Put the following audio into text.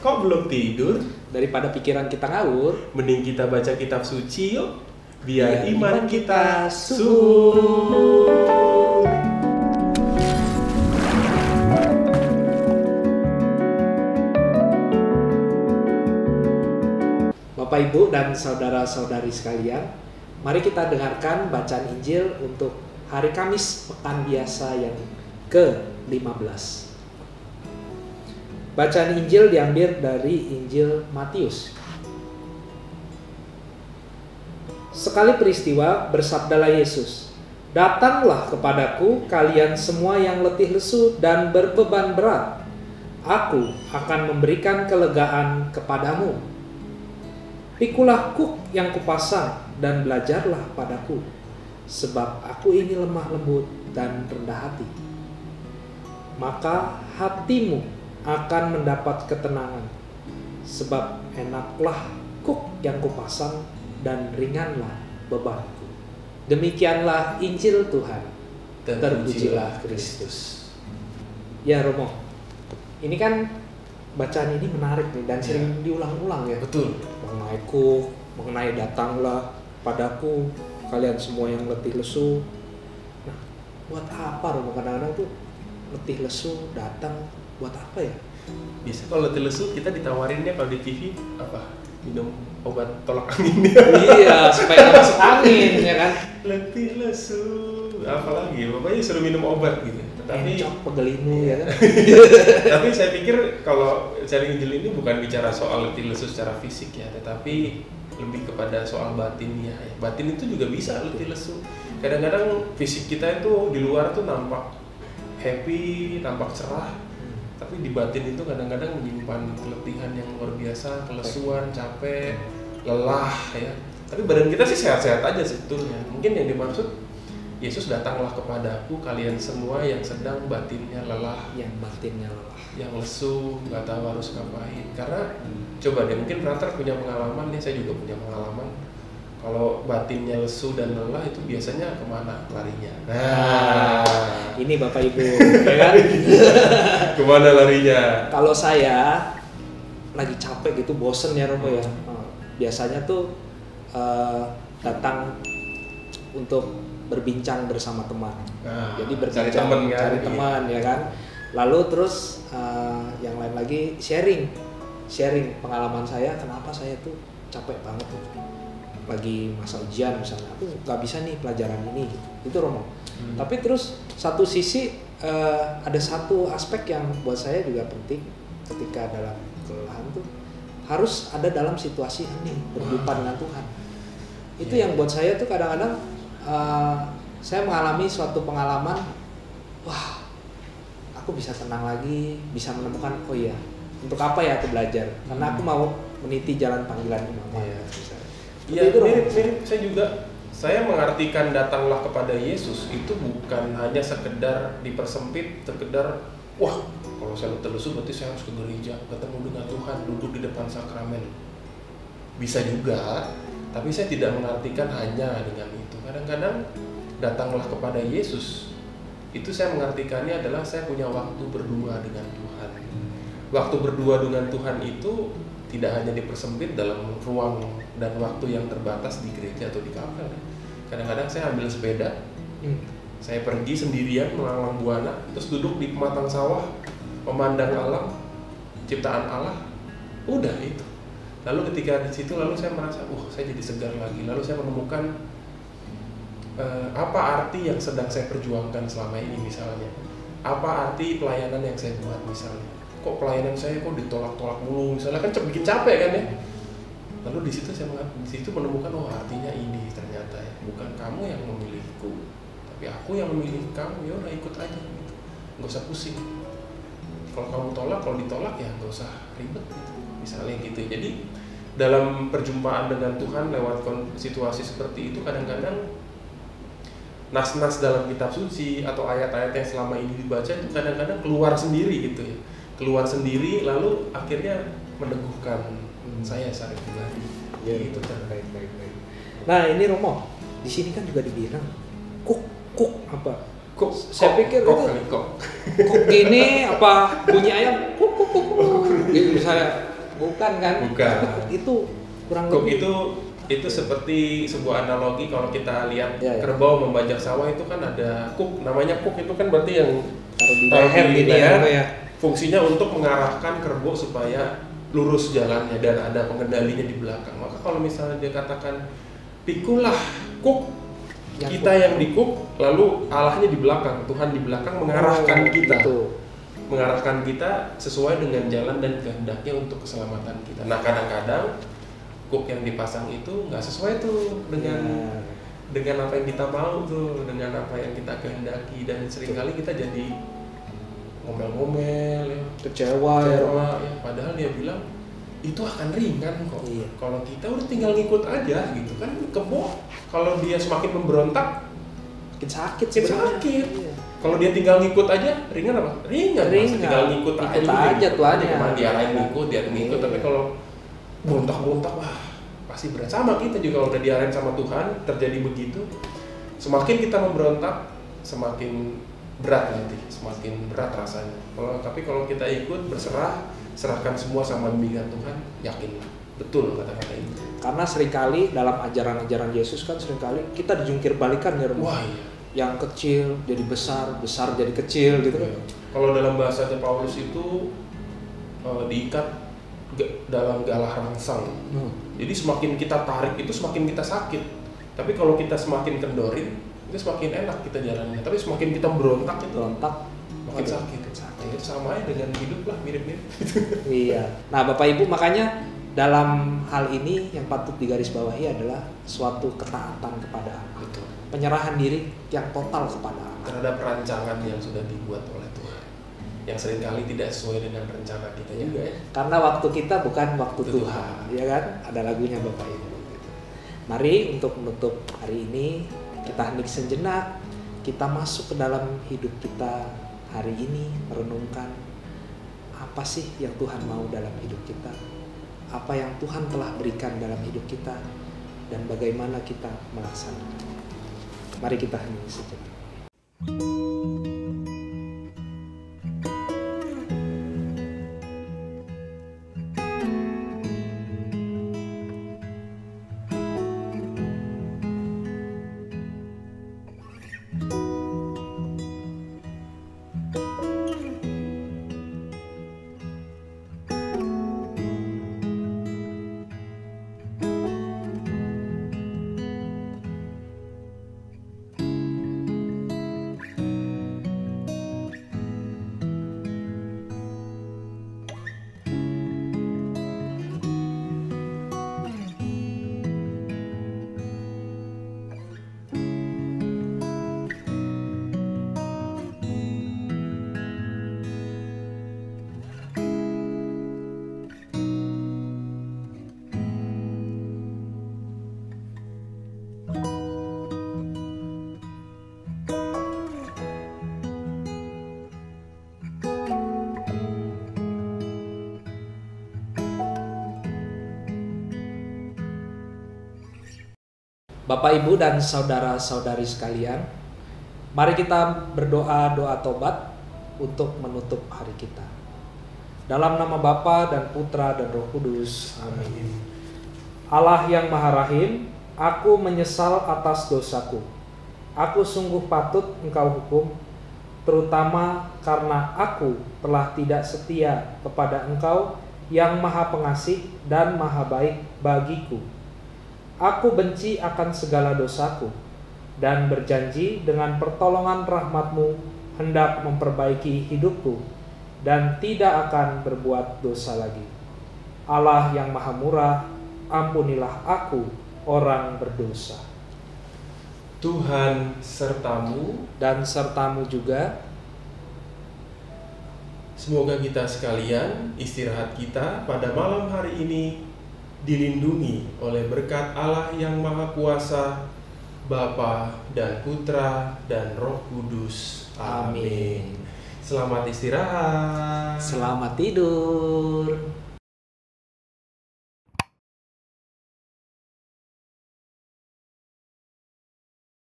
Kok belum tidur? Daripada pikiran kita ngawur, Mending kita baca kitab suci yuk, biar Biar iman iman kita kita subur. Bapak Ibu dan saudara-saudari sekalian, mari kita dengarkan bacaan Injil untuk hari Kamis pekan biasa yang ke-15. Bacaan Injil diambil dari Injil Matius. Sekali peristiwa, bersabdalah Yesus, "Datanglah kepadaku kalian semua yang letih lesu dan berbeban berat. Aku akan memberikan kelegaan kepadamu. Pikulah kuk yang kupasang dan belajarlah padaku, sebab aku ini lemah lembut dan rendah hati. Maka hatimu akan mendapat ketenangan, sebab enaklah kuk yang kupasang dan ringanlah bebanku." Demikianlah Injil Tuhan. Terpujilah Kristus. Ya Romo, ini kan bacaan ini menarik nih dan sering diulang-ulang ya. Betul. Mengenai kuk, mengenai datanglah padaku kalian semua yang letih lesu. Nah, buat apa Romo kadang-kadang tuh letih lesu datang buat apa ya? Biasa kalau letih lesu kita ditawarinnya kalau di TV apa? Minum obat tolak angin. Iya, supaya nggak masuk angin ya kan. Letih lesu, apalagi bapaknya suruh minum obat gitu. Tetapi Encok pegelinu ya kan. Tapi saya pikir kalau cari Injil ini bukan bicara soal letih lesu secara fisik ya, tetapi lebih kepada soal batinnya ya. Batin itu juga bisa letih lesu. Kadang-kadang fisik kita itu di luar tuh nampak happy, nampak cerah, tapi di batin itu kadang-kadang menyimpan keletihan yang luar biasa, kelesuan, capek, lelah ya. Tapi badan kita sih sehat-sehat aja sebetulnya. Mungkin yang dimaksud Yesus, datanglah kepadaku kalian semua yang sedang batinnya lelah, Yang batinnya lelah, yang lesu, nggak tahu harus ngapain. Karena coba deh, mungkin Frater punya pengalaman nih, saya juga punya pengalaman. Kalau batinnya lesu dan lelah itu biasanya kemana larinya? Nah, ini Bapak Ibu, ya kan? kemana larinya? Kalau saya lagi capek gitu, bosen ya Romo ya. Biasanya tuh datang untuk berbincang bersama teman. Jadi berbincang, cari teman ya kan. Lalu terus yang lain lagi sharing pengalaman saya, kenapa saya tuh capek banget tuh. Lagi masa ujian misalnya, aku nggak bisa nih pelajaran ini, itu Romo. Tapi terus satu sisi ada satu aspek yang buat saya juga penting ketika dalam kelelahan tuh harus ada dalam situasi ini berjumpa dengan Tuhan. Itu yang buat saya tuh kadang-kadang saya mengalami suatu pengalaman, wah, aku bisa tenang lagi, bisa menemukan, oh iya, untuk apa ya aku belajar? Karena aku mau meniti jalan panggilan Mama. Iya, mirip saya juga. Saya mengartikan datanglah kepada Yesus itu bukan hanya sekedar dipersempit, sekedar wah, kalau saya letih lesu berarti saya harus ke gereja, ketemu dengan Tuhan, duduk di depan sakramen. Bisa juga, tapi saya tidak mengartikan hanya dengan itu. Kadang-kadang datanglah kepada Yesus itu saya mengartikannya adalah saya punya waktu berdua dengan Tuhan. Waktu berdua dengan Tuhan itu tidak hanya dipersempit dalam ruang dan waktu yang terbatas di gereja atau di kapel. Kadang-kadang saya ambil sepeda, saya pergi sendirian melalang buana, terus duduk di pematang sawah, memandang alam, ciptaan Allah, udah itu. Lalu ketika di situ, lalu saya merasa, saya jadi segar lagi. Lalu saya menemukan apa arti yang sedang saya perjuangkan selama ini misalnya. Apa arti pelayanan yang saya buat misalnya. Kok pelayanan saya kok ditolak-tolak mulu misalnya, kan bikin capek kan ya. Lalu di situ saya menemukan, artinya ini ternyata ya, bukan kamu yang memilihku, tapi aku yang memilih kamu. Ya udah, ikut aja gitu. Nggak usah pusing. Kalau kamu tolak, kalau ditolak ya nggak usah ribet gitu. Misalnya gitu. Jadi dalam perjumpaan dengan Tuhan lewat situasi seperti itu, kadang-kadang nas-nas dalam kitab suci atau ayat-ayat yang selama ini dibaca itu kadang-kadang keluar sendiri gitu ya. Keluar sendiri lalu akhirnya meneguhkan saya secara pribadi. Ya, gitu kan. Baik. Nah, ini Romo, di sini kan juga dibilang kuk apa? Saya pikir kok itu kok gini apa bunyi ayam kuk gitu misalnya, bukan kan? Bukan. Itu kurang Kuk lebih itu seperti sebuah analogi kalau kita lihat ya. kerbau membajak sawah itu kan ada kuk, namanya kuk itu kan berarti yang taruh di leher gini ya. Fungsinya untuk mengarahkan kerbau supaya lurus jalannya dan ada pengendalinya di belakang. Maka kalau misalnya dia katakan pikulah kuk, kita yang dikuk, lalu Allahnya di belakang, Tuhan di belakang mengarahkan kita. Betul. Mengarahkan kita sesuai dengan jalan dan kehendaknya untuk keselamatan kita. Nah kadang-kadang kuk yang dipasang itu nggak sesuai tuh dengan apa yang kita mau tuh, dengan apa yang kita kehendaki, dan seringkali kita jadi ngomel-ngomel ya, kecewa ya. Padahal dia bilang itu akan ringan kok. Iya. Kalau kita udah tinggal ngikut aja gitu kan, kebo kalau dia semakin memberontak makin sakit. Iya. Kalau dia tinggal ngikut aja ringan apa? Ringan. Tinggal ngikut aja tuh aja. Cuma diarahin ngikut. Tapi kalau berontak-berontak wah pasti berat. Sama kita juga kalau udah diarahin sama Tuhan terjadi begitu, semakin kita memberontak semakin berat nanti, semakin berat rasanya. Tapi kalau kita ikut berserah, serahkan semua sama bimbingan Tuhan, yakinlah betul kata-kata itu. Karena seringkali dalam ajaran-ajaran Yesus kan seringkali kita dijungkir balikan ya, wah iya. Yang kecil jadi besar, besar jadi kecil gitu kan. Kalau dalam bahasanya Paulus itu diikat dalam galah rangsang. Jadi semakin kita tarik itu semakin kita sakit. Tapi kalau kita semakin kendorin itu semakin enak kita jalannya. Tapi semakin kita berontak makin sakit. Itu sama aja dengan hidup lah, mirip-mirip. Iya. Nah Bapak Ibu, makanya dalam hal ini yang patut digarisbawahi adalah suatu ketaatan kepada Allah. Betul. Penyerahan diri yang total kepada Allah. Terhadap rancangan yang sudah dibuat oleh Tuhan, yang seringkali tidak sesuai dengan rencana kita juga ya. Karena waktu kita bukan waktu Tuhan, ya kan? Ada lagunya Bapak Ibu. Mari untuk menutup hari ini kita hening sejenak, kita masuk ke dalam hidup kita hari ini, merenungkan apa sih yang Tuhan mau dalam hidup kita, apa yang Tuhan telah berikan dalam hidup kita, dan bagaimana kita melaksanakannya. Mari kita hening sejenak. Bapak Ibu dan saudara-saudari sekalian, mari kita berdoa doa tobat untuk menutup hari kita. Dalam nama Bapa dan Putra dan Roh Kudus. Amin. Allah yang Maha Rahim, aku menyesal atas dosaku. Aku sungguh patut Engkau hukum, terutama karena aku telah tidak setia kepada Engkau yang Maha Pengasih dan Maha Baik bagiku. Aku benci akan segala dosaku dan berjanji dengan pertolongan rahmat-Mu hendak memperbaiki hidupku dan tidak akan berbuat dosa lagi. Allah yang Maha Murah, ampunilah aku orang berdosa. Tuhan sertamu dan sertamu juga. Semoga kita sekalian istirahat kita pada malam hari ini dilindungi oleh berkat Allah yang Maha Kuasa, Bapa dan Putra dan Roh Kudus. Amin. Selamat istirahat. Selamat tidur.